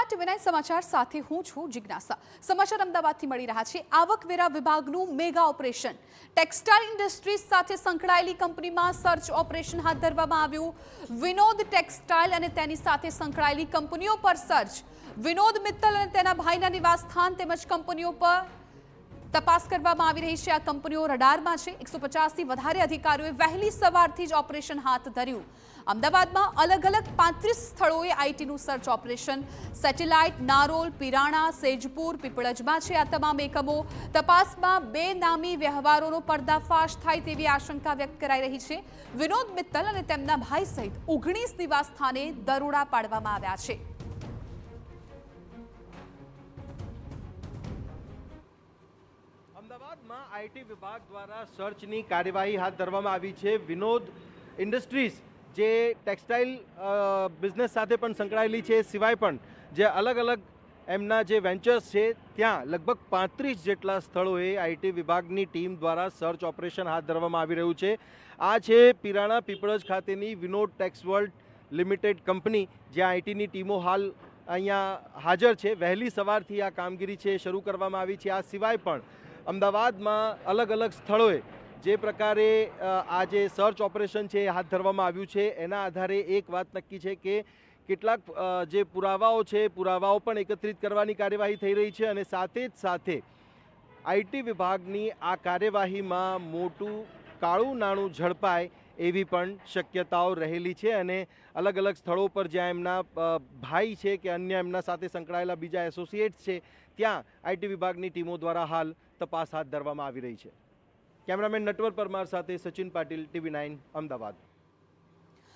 ટીવી9 સમાચાર સાથે હું છું જિજ્ઞાસા। સમાચાર અમદાવાદથી મળી રહ્યા છે। આવકવેરા વિભાગનું મેગા ઓપરેશન ટેક્સટાઇલ ઇન્ડસ્ટ્રીઝ સાથે સંકળાયેલી કંપનીમાં સર્ચ ઓપરેશન હાથ ધરવામાં આવ્યું। વિનોદ ટેક્સટાઇલ અને તેની સાથે સંકળાયેલી કંપનીઓ પર સર્ચ। વિનોદ મિત્તલ અને તેના ભાઈના નિવાસસ્થાન તેમજ કંપનીઓ પર તપાસ કરવામાં આવી રહી છે। આ કંપનીઓ રડારમાં છે। 150 થી વધારે અધિકારીઓએ વહેલી સવારથી જ ઓપરેશન હાથ ધર્યું। અમદાવાદમાં અલગ અલગ 35 સ્થળોએ આઈટીનું search operation Satellite, Narol, Pirana, Sejpur, પીપળજમાં છે। આ તમામ એકમો તપાસમાં બેનામી વ્યવહારોનો પર્દાફાશ થાય તેવી આશંકા વ્યક્ત કરાઈ રહી છે। વિનોદ મિત્તલ અને તેમના ભાઈ સહિત 19 નિવાસસ્થાને દરોડા પાડવામાં આવ્યા છે। અમદાવાદમાં આઈટી વિભાગ દ્વારા સર્ચની કાર્યવાહી હાથ ધરવામાં આવી છે। વિનોદ ઇન્ડસ્ટ્રીઝ જે ટેક્સટાઇલ બિઝનેસ સાથે પણ સંકળાયેલી છે, સિવાય પણ જે અલગ અલગ એમના જે વેન્ચર્સ છે ત્યાં લગભગ 35 જેટલા સ્થળોએ આઈટી વિભાગની ટીમ દ્વારા સર્ચ ઓપરેશન હાથ ધરવામાં આવી રહ્યું છે। આ છે પિરાણા પીપળજ ખાતેની Vinod tax world limited company, જ્યાં આઈટીની ટીમો હાલ અહીંયા હાજર છે। વહેલી સવારથી આ કામગીરી છે શરૂ કરવામાં આવી છે। આ સિવાય પણ અમદાવાદમાં અલગ અલગ સ્થળોએ જે પ્રકારે આ જે સર્ચ ઓપરેશન છે એ હાથ ધરવામાં આવ્યું છે, એના આધારે એક વાત નક્કી છે કે કેટલાક જે પુરાવાઓ છે પુરાવાઓ પણ એકત્રિત કરવાની કાર્યવાહી થઈ રહી છે અને સાથે જ સાથે આઈટી વિભાગની આ કાર્યવાહીમાં મોટું કાળું નાણું ઝડપાય એવી પણ શક્યતાઓ રહેલી છે અને અલગ અલગ સ્થળો પર જ્યાં એમના ભાઈ છે કે અન્ય એમના સાથે સંકળાયેલા બીજા એસોસિએટ્સ છે ત્યાં આઈટી વિભાગની ટીમો દ્વારા હાલ તપાસ હાથ ધરવામાં આવી રહી છે। કેમેરામેન નટવર પરમાર સાથે સચિન પાટીલ, ટીવી9 અમદાવાદ।